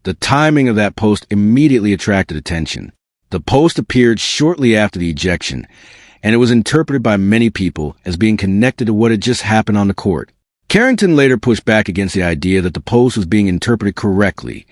The timing of that post immediately attracted attention. The post appeared shortly after the ejection, and it was interpreted by many people as being connected to what had just happened on the court. Carrington later pushed back against the idea that the post was being interpreted correctly,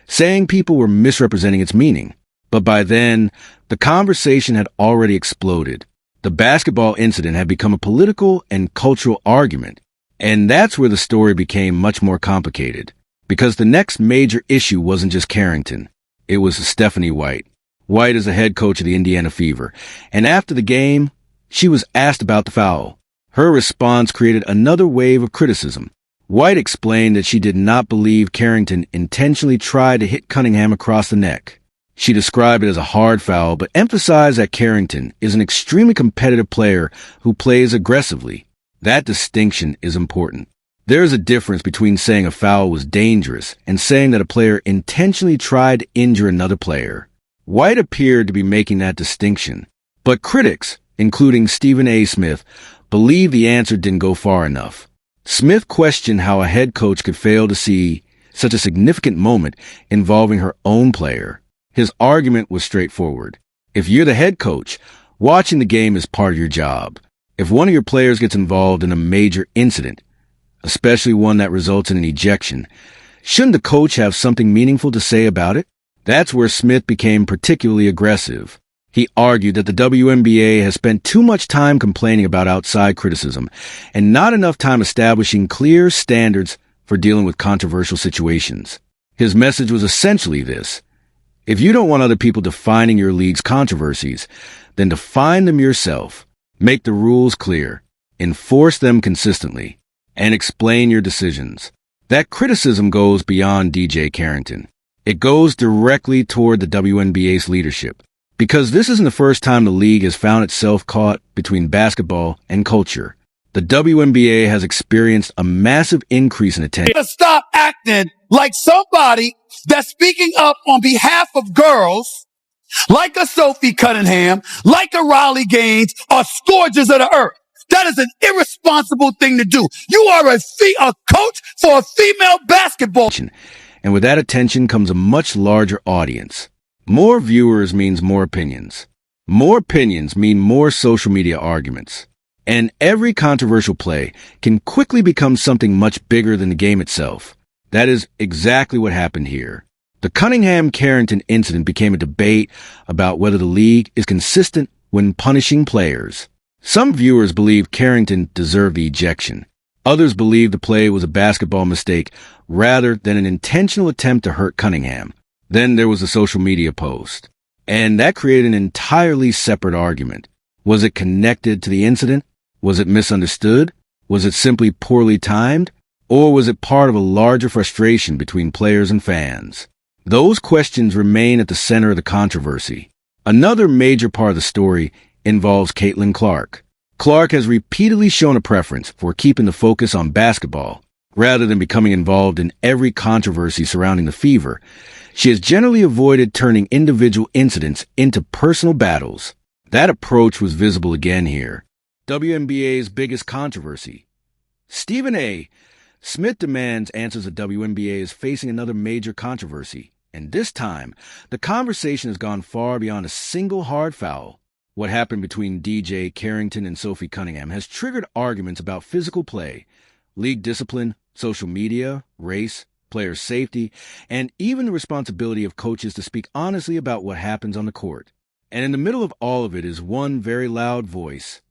saying people were misrepresenting its meaning. But by then, the conversation had already exploded. The basketball incident had become a political and cultural argument, and that's where the story became much more complicated. Because the next major issue wasn't just Carrington. It was Stephanie White. White is the head coach of the Indiana Fever, and after the game, she was asked about the foul. Her response created another wave of criticism. White explained that she did not believe Carrington intentionally tried to hit Cunningham across the neck. She described it as a hard foul, but emphasized that Carrington is an extremely competitive player who plays aggressively. That distinction is important. There is a difference between saying a foul was dangerous and saying that a player intentionally tried to injure another player. White appeared to be making that distinction, but critics, including Stephen A. Smith, believe the answer didn't go far enough. Smith questioned how a head coach could fail to see such a significant moment involving her own player. His argument was straightforward. If you're the head coach, watching the game is part of your job. If one of your players gets involved in a major incident, especially one that results in an ejection, shouldn't the coach have something meaningful to say about it? That's where Smith became particularly aggressive. He argued that the WNBA has spent too much time complaining about outside criticism and not enough time establishing clear standards for dealing with controversial situations. His message was essentially this: if you don't want other people defining your league's controversies, then define them yourself. Make the rules clear, enforce them consistently, and explain your decisions. That criticism goes beyond DJ Carrington. It goes directly toward the WNBA's leadership, because this isn't the first time the league has found itself caught between basketball and culture. The WNBA has experienced a massive increase in attendance. Stop acting like somebody that's speaking up on behalf of girls, like a Sophie Cunningham, like a Riley Gaines, are scourges of the earth. That is an irresponsible thing to do. You are a coach for a female basketball. And with that attention comes a much larger audience. More viewers means more opinions. More opinions mean more social media arguments. And every controversial play can quickly become something much bigger than the game itself. That is exactly what happened here. The Cunningham-Carrington incident became a debate about whether the league is consistent when punishing players. Some viewers believe Carrington deserved the ejection. Others believe the play was a basketball mistake rather than an intentional attempt to hurt Cunningham. Then there was a social media post, and that created an entirely separate argument. Was it connected to the incident? Was it misunderstood? Was it simply poorly timed? Or was it part of a larger frustration between players and fans? Those questions remain at the center of the controversy. Another major part of the story involves Caitlin Clark. Clark has repeatedly shown a preference for keeping the focus on basketball. Rather than becoming involved in every controversy surrounding the Fever, she has generally avoided turning individual incidents into personal battles. That approach was visible again here. WNBA's biggest controversy. Stephen A. Smith demands answers the WNBA is facing another major controversy, and this time, the conversation has gone far beyond a single hard foul. What happened between DJ Carrington and Sophie Cunningham has triggered arguments about physical play, league discipline, social media, race, player safety, and even the responsibility of coaches to speak honestly about what happens on the court. And in the middle of all of it is one very loud voice,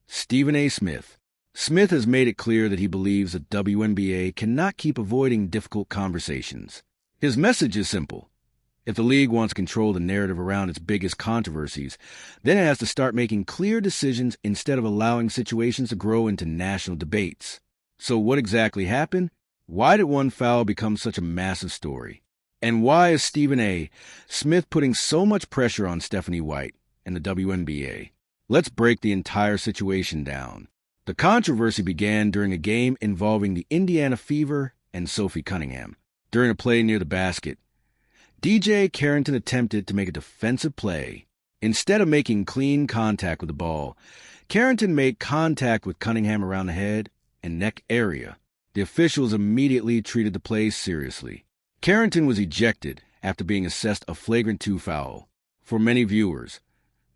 Stephen A. Smith. Smith has made it clear that he believes the WNBA cannot keep avoiding difficult conversations. His message is simple. If the league wants to control the narrative around its biggest controversies, then it has to start making clear decisions instead of allowing situations to grow into national debates. So what exactly happened? Why did one foul become such a massive story? And why is Stephen A. Smith putting so much pressure on Stephanie White and the WNBA? Let's break the entire situation down. The controversy began during a game involving the Indiana Fever and Sophie Cunningham. During a play near the basket, DJ Carrington attempted to make a defensive play. Instead of making clean contact with the ball, Carrington made contact with Cunningham around the head and neck area. The officials immediately treated the play seriously. Carrington was ejected after being assessed a flagrant 2 foul. For many viewers,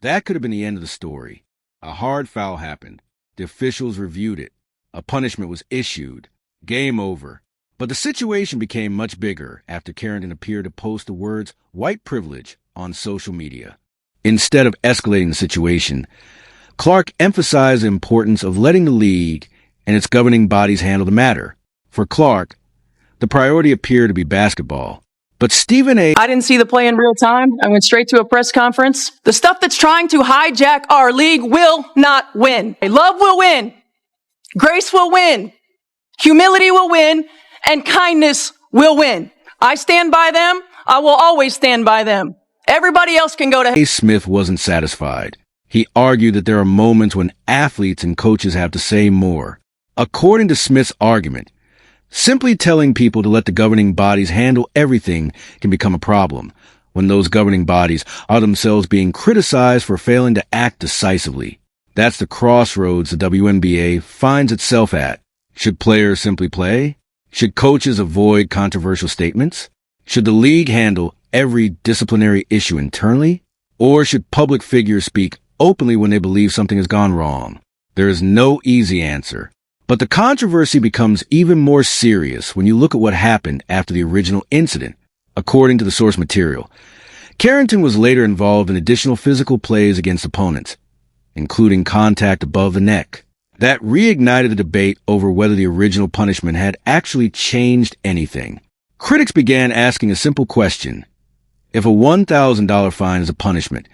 that could have been the end of the story. A hard foul happened. The officials reviewed it. A punishment was issued. Game over. But the situation became much bigger after Carrington appeared to post the words white privilege on social media. Instead of escalating the situation, Clark emphasized the importance of letting the league and its governing bodies handle the matter. For Clark, the priority appeared to be basketball. But Stephen A. I didn't see the play in real time. I went straight to a press conference. The stuff that's trying to hijack our league will not win. Love will win. Grace will win. Humility will win. And kindness will win. I stand by them. I will always stand by them. Everybody else can go to hell. Smith wasn't satisfied. He argued that there are moments when athletes and coaches have to say more. According to Smith's argument, simply telling people to let the governing bodies handle everything can become a problem when those governing bodies are themselves being criticized for failing to act decisively. That's the crossroads the WNBA finds itself at. Should players simply play? Should coaches avoid controversial statements? Should the league handle every disciplinary issue internally? Or should public figures speak openly when they believe something has gone wrong? There is no easy answer. But the controversy becomes even more serious when you look at what happened after the original incident. According to the source material, Carrington was later involved in additional physical plays against opponents, including contact above the neck. That reignited the debate over whether the original punishment had actually changed anything. Critics began asking a simple question. If a $1,000 fine is a punishment,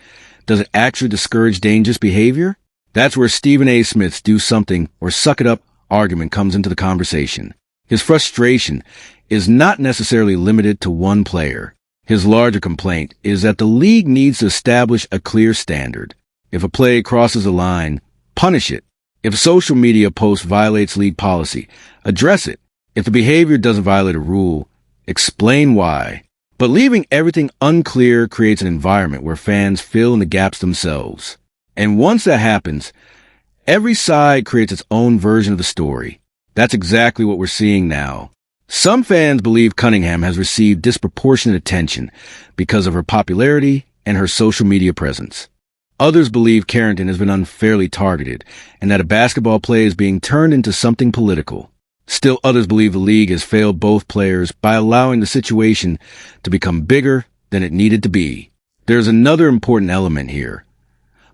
does it actually discourage dangerous behavior? That's where Stephen A. Smith's do something or suck it up argument comes into the conversation. His frustration is not necessarily limited to one player. His larger complaint is that the league needs to establish a clear standard. If a play crosses a line, punish it. If a social media post violates league policy, address it. If the behavior doesn't violate a rule, explain why. But leaving everything unclear creates an environment where fans fill in the gaps themselves. And once that happens, every side creates its own version of the story. That's exactly what we're seeing now. Some fans believe Cunningham has received disproportionate attention because of her popularity and her social media presence. Others believe Carrington has been unfairly targeted and that a basketball play is being turned into something political. Still others believe the league has failed both players by allowing the situation to become bigger than it needed to be. There's another important element here.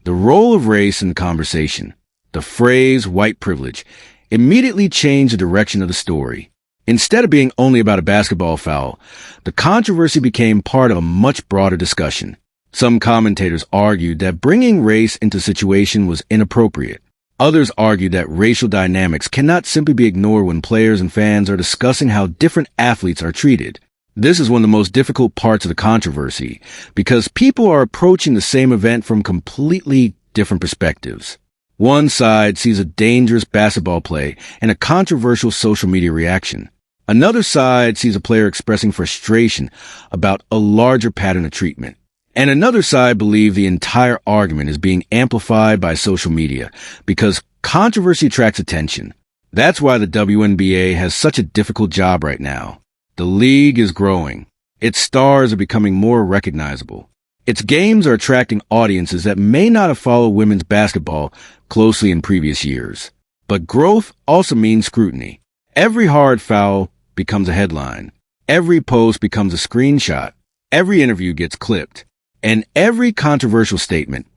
The role of race in the conversation. The phrase white privilege immediately changed the direction of the story. Instead of being only about a basketball foul, the controversy became part of a much broader discussion. Some commentators argued that bringing race into the situation was inappropriate. Others argued that racial dynamics cannot simply be ignored when players and fans are discussing how different athletes are treated. This is one of the most difficult parts of the controversy because people are approaching the same event from completely different perspectives. One side sees a dangerous basketball play and a controversial social media reaction. Another side sees a player expressing frustration about a larger pattern of treatment. And another side believes the entire argument is being amplified by social media because controversy attracts attention. That's why the WNBA has such a difficult job right now. The league is growing. Its stars are becoming more recognizable. Its games are attracting audiences that may not have followed women's basketball closely in previous years. But growth also means scrutiny. Every hard foul becomes a headline. Every post becomes a screenshot. Every interview gets clipped. And every controversial statement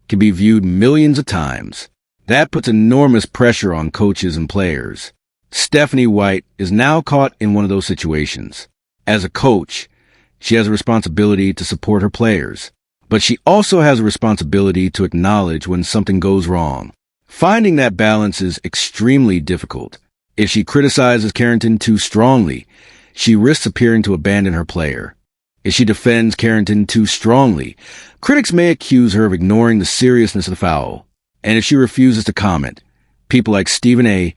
can be viewed millions of times. That puts enormous pressure on coaches and players. Stephanie White is now caught in one of those situations. As a coach, she has a responsibility to support her players, but she also has a responsibility to acknowledge when something goes wrong. Finding that balance is extremely difficult. If she criticizes Carrington too strongly, she risks appearing to abandon her player. If she defends Carrington too strongly, critics may accuse her of ignoring the seriousness of the foul. And if she refuses to comment, people like Stephen A.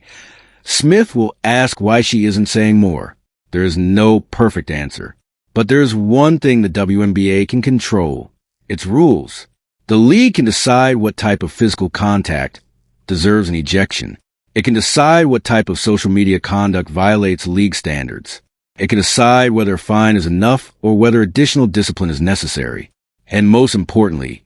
Smith will ask why she isn't saying more. There is no perfect answer. But there is one thing the WNBA can control. Its rules. The league can decide what type of physical contact deserves an ejection. It can decide what type of social media conduct violates league standards. It can decide whether a fine is enough or whether additional discipline is necessary. And most importantly,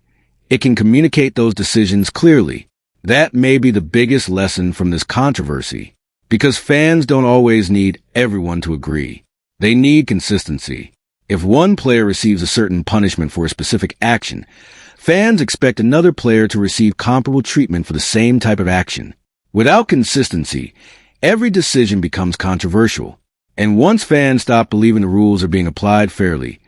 it can communicate those decisions clearly. That may be the biggest lesson from this controversy, because fans don't always need everyone to agree. They need consistency. If one player receives a certain punishment for a specific action, fans expect another player to receive comparable treatment for the same type of action. Without consistency, every decision becomes controversial. And once fans stop believing the rules are being applied fairly,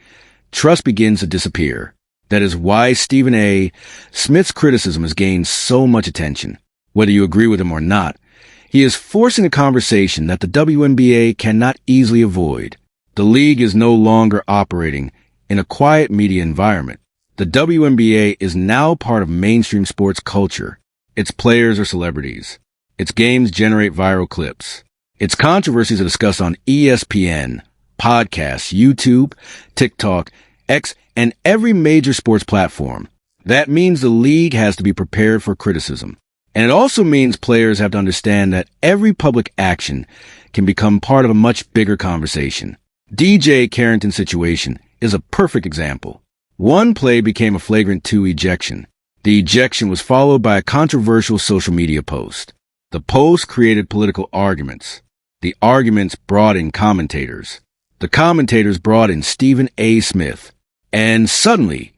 trust begins to disappear. That is why Stephen A. Smith's criticism has gained so much attention. Whether you agree with him or not, he is forcing a conversation that the WNBA cannot easily avoid. The league is no longer operating in a quiet media environment. The WNBA is now part of mainstream sports culture. Its players are celebrities. Its games generate viral clips. Its controversies are discussed on ESPN, podcasts, YouTube, TikTok, X, and every major sports platform. That means the league has to be prepared for criticism. And it also means players have to understand that every public action can become part of a much bigger conversation. DJ Carrington's situation is a perfect example. One play became a flagrant 2 ejection. The ejection was followed by a controversial social media post. The post created political arguments. The arguments brought in commentators. The commentators brought in Stephen A. Smith. And suddenly,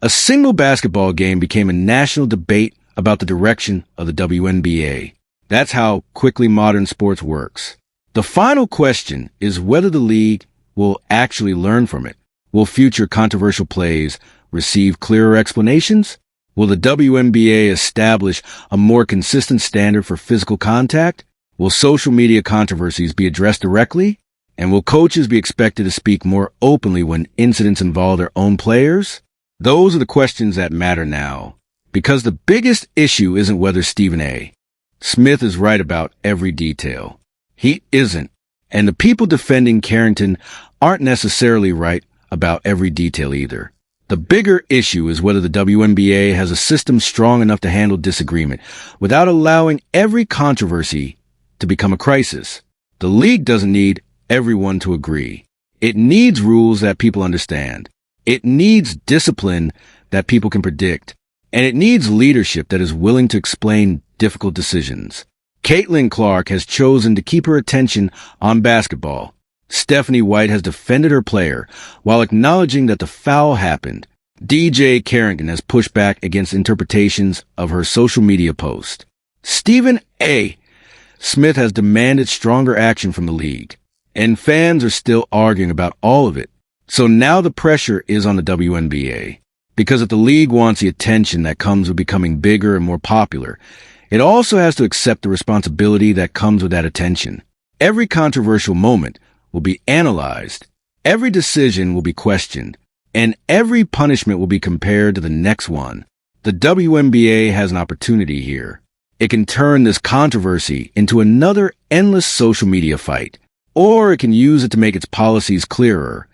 a single basketball game became a national debate about the direction of the WNBA. That's how quickly modern sports works. The final question is whether the league will actually learn from it. Will future controversial plays receive clearer explanations? Will the WNBA establish a more consistent standard for physical contact? Will social media controversies be addressed directly? And will coaches be expected to speak more openly when incidents involve their own players? Those are the questions that matter now. Because the biggest issue isn't whether Stephen A. Smith is right about every detail. He isn't. And the people defending Carrington aren't necessarily right about every detail either. The bigger issue is whether the WNBA has a system strong enough to handle disagreement without allowing every controversy to become a crisis. The league doesn't need everyone to agree. It needs rules that people understand. It needs discipline that people can predict. And it needs leadership that is willing to explain difficult decisions. Caitlin Clark has chosen to keep her attention on basketball. Stephanie White has defended her player while acknowledging that the foul happened. DJ Carrington has pushed back against interpretations of her social media post. Stephen A. Smith has demanded stronger action from the league. And fans are still arguing about all of it. So now the pressure is on the WNBA. Because if the league wants the attention that comes with becoming bigger and more popular, it also has to accept the responsibility that comes with that attention. Every controversial moment will be analyzed, every decision will be questioned, and every punishment will be compared to the next one. The WNBA has an opportunity here. It can turn this controversy into another endless social media fight, or it can use it to make its policies clearer,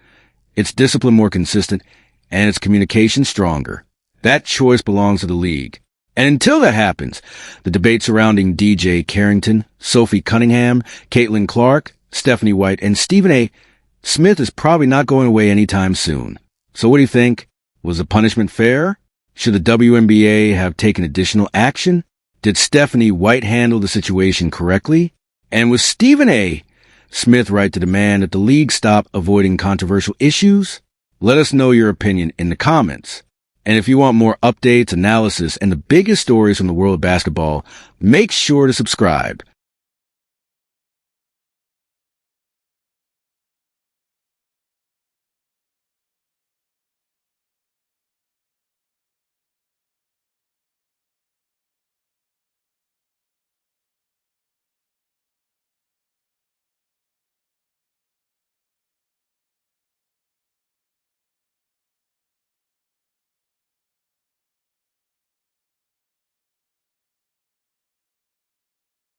its discipline more consistent, and its communication stronger. That choice belongs to the league. And until that happens, the debate surrounding DJ Carrington, Sophie Cunningham, Caitlin Clark, Stephanie White, and Stephen A. Smith is probably not going away anytime soon. So what do you think? Was the punishment fair? Should the WNBA have taken additional action? Did Stephanie White handle the situation correctly? And was Stephen A. Smith right to demand that the league stop avoiding controversial issues? Let us know your opinion in the comments. And if you want more updates, analysis, and the biggest stories from the world of basketball, make sure to subscribe.